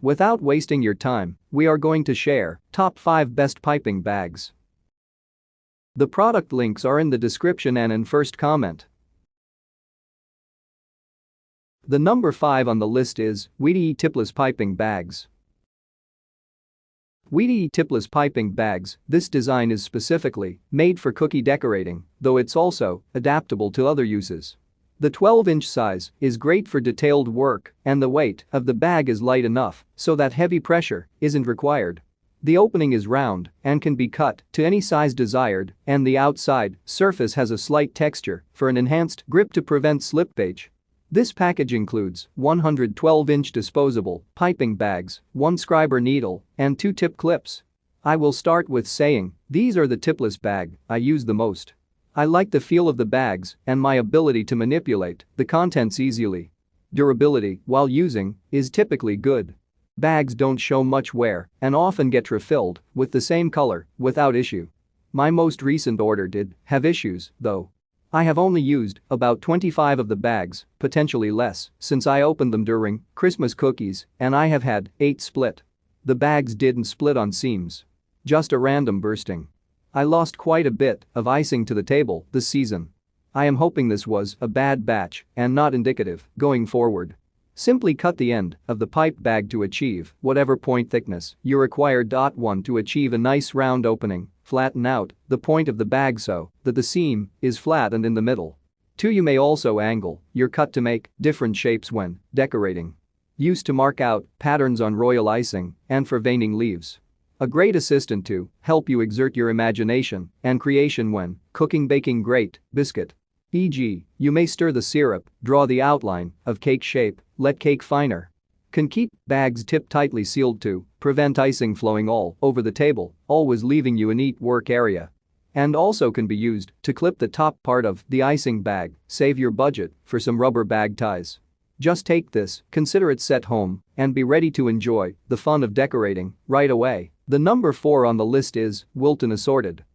Without wasting your time, we are going to share top 5 best piping bags. The product links are in the description and in first comment. The number 5 on the list is Wheatie Tipless Piping Bags. Wheatie Tipless Piping Bags, this design is specifically made for cookie decorating, though it's also adaptable to other uses. The 12-inch size is great for detailed work and the weight of the bag is light enough so that heavy pressure isn't required. The opening is round and can be cut to any size desired, and the outside surface has a slight texture for an enhanced grip to prevent slippage. This package includes 112-inch disposable piping bags, 1 scriber needle, and 2 tip clips. I will start with saying these are the tipless bag I use the most. I like the feel of the bags and my ability to manipulate the contents easily. Durability while using is typically good. Bags don't show much wear and often get refilled with the same color without issue. My most recent order did have issues, though. I have only used about 25 of the bags, potentially less, since I opened them during Christmas cookies, and I have had 8 split. The bags didn't split on seams. Just a random bursting. I lost quite a bit of icing to the table this season. I am hoping this was a bad batch and not indicative going forward. Simply cut the end of the pipe bag to achieve whatever point thickness you require. 1. To achieve a nice round opening, flatten out the point of the bag so that the seam is flat and in the middle. 2. You may also angle your cut to make different shapes when decorating. Used to mark out patterns on royal icing and for veining leaves. A great assistant to help you exert your imagination and creation when cooking baking great biscuit. E.g., you may stir the syrup, draw the outline of cake shape, let cake finer. Can keep bags tip tightly sealed to prevent icing flowing all over the table, always leaving you a neat work area. And also can be used to clip the top part of the icing bag, save your budget for some rubber bag ties. Just take this, consider it set home, and be ready to enjoy the fun of decorating right away. The number 4 on the list is Wilton Assorted.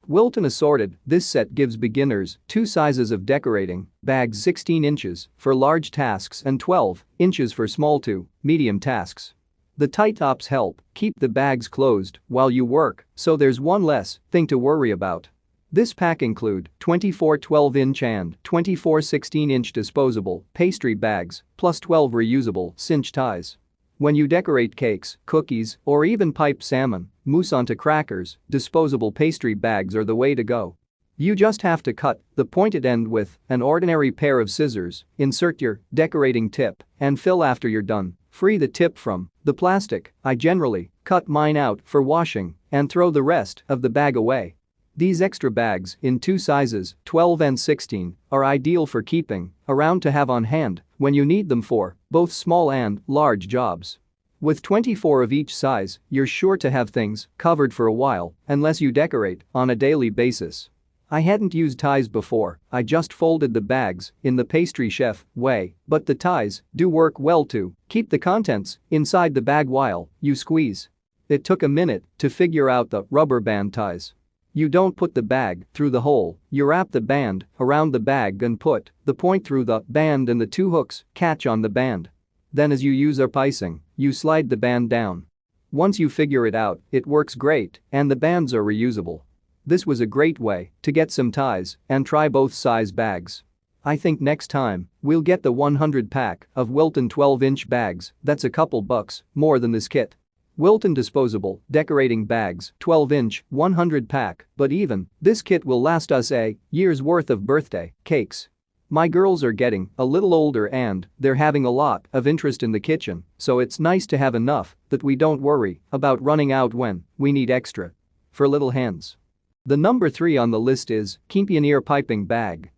Wilton Assorted, this set gives beginners 2 sizes of decorating bags, 16 inches for large tasks and 12 inches for small to medium tasks. The tight tops help keep the bags closed while you work, so there's one less thing to worry about. This pack include 24 12-inch and 24 16-inch disposable pastry bags plus 12 reusable cinch ties. When you decorate cakes, cookies, or even pipe salmon, mousse onto crackers, disposable pastry bags are the way to go. You just have to cut the pointed end with an ordinary pair of scissors, insert your decorating tip, and fill after you're done. Free the tip from the plastic. I generally cut mine out for washing and throw the rest of the bag away. These extra bags in 2 sizes, 12 and 16, are ideal for keeping around to have on hand when you need them for both small and large jobs. With 24 of each size, you're sure to have things covered for a while unless you decorate on a daily basis. I hadn't used ties before, I just folded the bags in the pastry chef way, but the ties do work well to keep the contents inside the bag while you squeeze. It took a minute to figure out the rubber band ties. You don't put the bag through the hole, you wrap the band around the bag and put the point through the band and the 2 hooks catch on the band. Then as you use up icing, you slide the band down. Once you figure it out, it works great and the bands are reusable. This was a great way to get some ties and try both size bags. I think next time, we'll get the 100 pack of Wilton 12-inch bags, that's a couple bucks more than this kit. Wilton disposable decorating bags, 12-inch, 100 pack, but even this kit will last us a year's worth of birthday cakes. My girls are getting a little older and they're having a lot of interest in the kitchen, so it's nice to have enough that we don't worry about running out when we need extra. For little hands. The number 3 on the list is Kempioneer Piping Bag.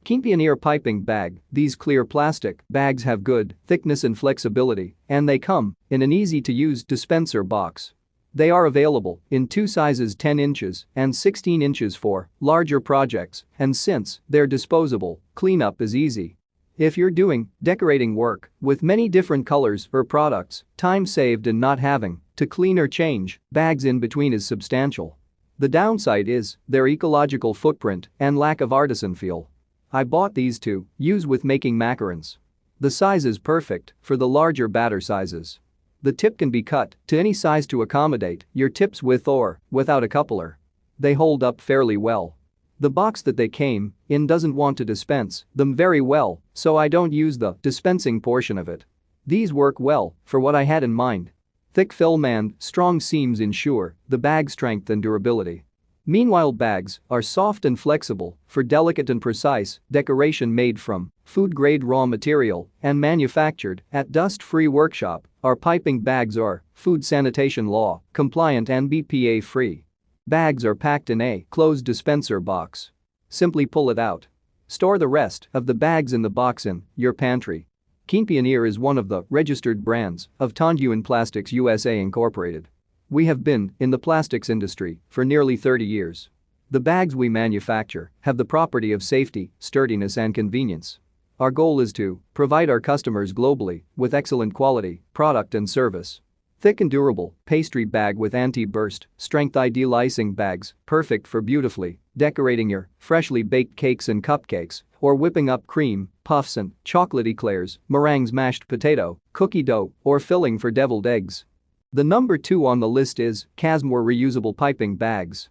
Kempioneer Piping Bag, these clear plastic bags have good thickness and flexibility, and they come in an easy-to-use dispenser box. They are available in 2 sizes, 10 inches and 16 inches for larger projects, and since they're disposable, cleanup is easy. If you're doing decorating work with many different colors or products, time saved in not having to clean or change bags in between is substantial. The downside is their ecological footprint and lack of artisan feel. I bought these to use with making macarons. The size is perfect for the larger batter sizes. The tip can be cut to any size to accommodate your tips with or without a coupler. They hold up fairly well. The box that they came in doesn't want to dispense them very well, so I don't use the dispensing portion of it. These work well for what I had in mind. Thick film and strong seams ensure the bag strength and durability. Meanwhile, bags are soft and flexible for delicate and precise decoration made from food-grade raw material and manufactured at dust-free workshop. Our piping bags are food sanitation law compliant and BPA-free. Bags are packed in a closed dispenser box. Simply pull it out. Store the rest of the bags in the box in your pantry. Keen Pioneer is one of the registered brands of Tonduan Plastics USA Incorporated. We have been in the plastics industry for nearly 30 years. The bags we manufacture have the property of safety, sturdiness and convenience. Our goal is to provide our customers globally with excellent quality, product and service. Thick and durable pastry bag with anti-burst strength ideal icing bags, perfect for beautifully decorating your freshly baked cakes and cupcakes or whipping up cream, puffs and chocolate eclairs, meringues, mashed potato, cookie dough or filling for deviled eggs. The number 2 on the list is Casmore Reusable Piping Bags.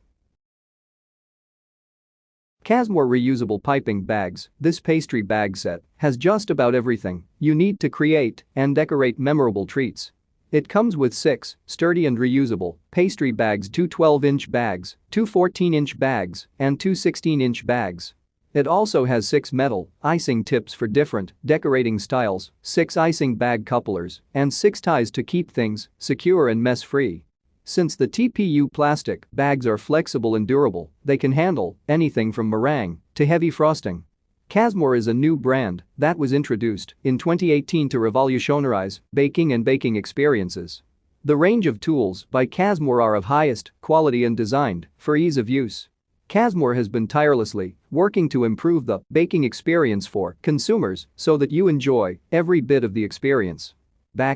Casmore Reusable Piping Bags. This pastry bag set has just about everything you need to create and decorate memorable treats. It comes with 6 sturdy and reusable pastry bags, 2 12-inch bags, 2 14-inch bags, and 2 16-inch bags. It also has 6 metal icing tips for different decorating styles, 6 icing bag couplers, and 6 ties to keep things secure and mess-free. Since the TPU plastic bags are flexible and durable, they can handle anything from meringue to heavy frosting. Casmore is a new brand that was introduced in 2018 to revolutionize baking and baking experiences. The range of tools by Casmore are of highest quality and designed for ease of use. Casmore has been tirelessly working to improve the baking experience for consumers so that you enjoy every bit of the experience.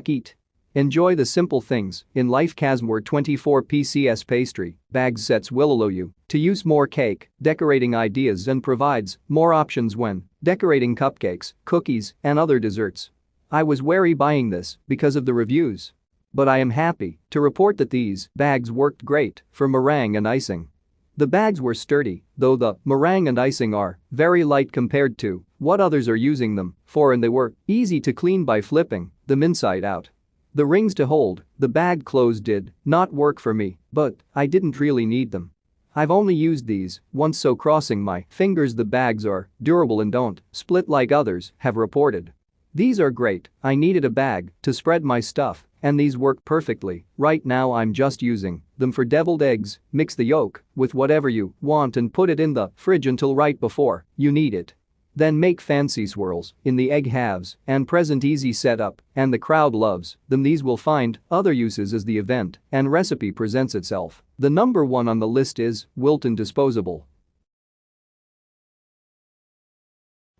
Eat. Enjoy the simple things in life. Casmore 24 PCS pastry bags sets will allow you to use more cake decorating ideas and provides more options when decorating cupcakes, cookies, and other desserts. I was wary buying this because of the reviews. But I am happy to report that these bags worked great for meringue and icing. The bags were sturdy, though the meringue and icing are very light compared to what others are using them for, and they were easy to clean by flipping them inside out. The rings to hold the bag closed did not work for me, but I didn't really need them. I've only used these once, so crossing my fingers the bags are durable and don't split like others have reported. These are great. I needed a bag to spread my stuff, and these work perfectly. Right now I'm just using them for deviled eggs. Mix the yolk with whatever you want and put it in the fridge until right before you need it. Then make fancy swirls in the egg halves and present easy setup, and the crowd loves them. These will find other uses as the event and recipe presents itself. The number 1 on the list is Wilton Disposable.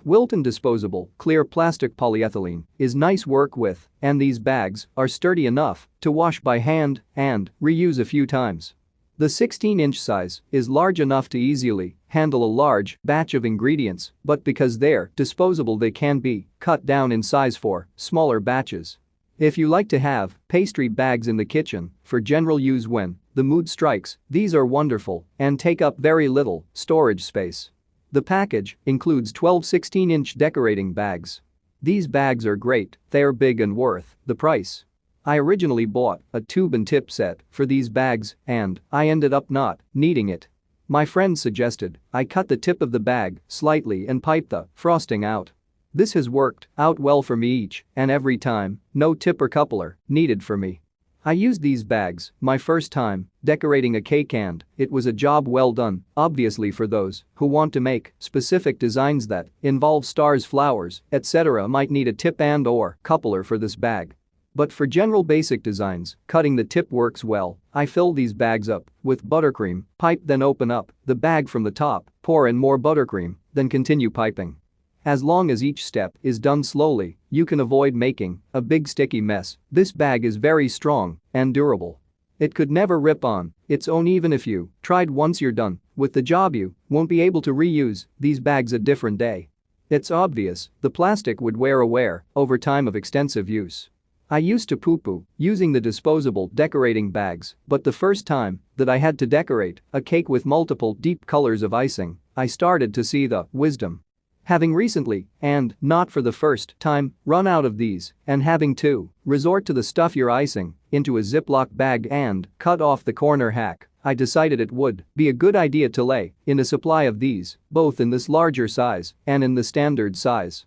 Wilton Disposable clear plastic polyethylene is nice work with, and these bags are sturdy enough to wash by hand and reuse a few times. The 16-inch size is large enough to easily handle a large batch of ingredients, but because they're disposable they can be cut down in size for smaller batches. If you like to have pastry bags in the kitchen for general use when the mood strikes, these are wonderful and take up very little storage space. The package includes 12 16-inch decorating bags. These bags are great, they're big and worth the price. I originally bought a tube and tip set for these bags and I ended up not needing it. My friend suggested I cut the tip of the bag slightly and pipe the frosting out. This has worked out well for me each and every time, no tip or coupler needed for me. I used these bags my first time decorating a cake and it was a job well done. Obviously, for those who want to make specific designs that involve stars, flowers, etc. might need a tip and or coupler for this bag. But for general basic designs, cutting the tip works well. I fill these bags up with buttercream, pipe, then open up the bag from the top, pour in more buttercream, then continue piping. As long as each step is done slowly, you can avoid making a big sticky mess. This bag is very strong and durable. It could never rip on its own. Even if you tried once you're done with the job, you won't be able to reuse these bags a different day. It's obvious the plastic would wear over time of extensive use. I used to poo-poo using the disposable decorating bags, but the first time that I had to decorate a cake with multiple deep colors of icing, I started to see the wisdom. Having recently, and not for the first time, run out of these and having to resort to the stuff your icing into a Ziploc bag and cut off the corner hack, I decided it would be a good idea to lay in a supply of these, both in this larger size and in the standard size.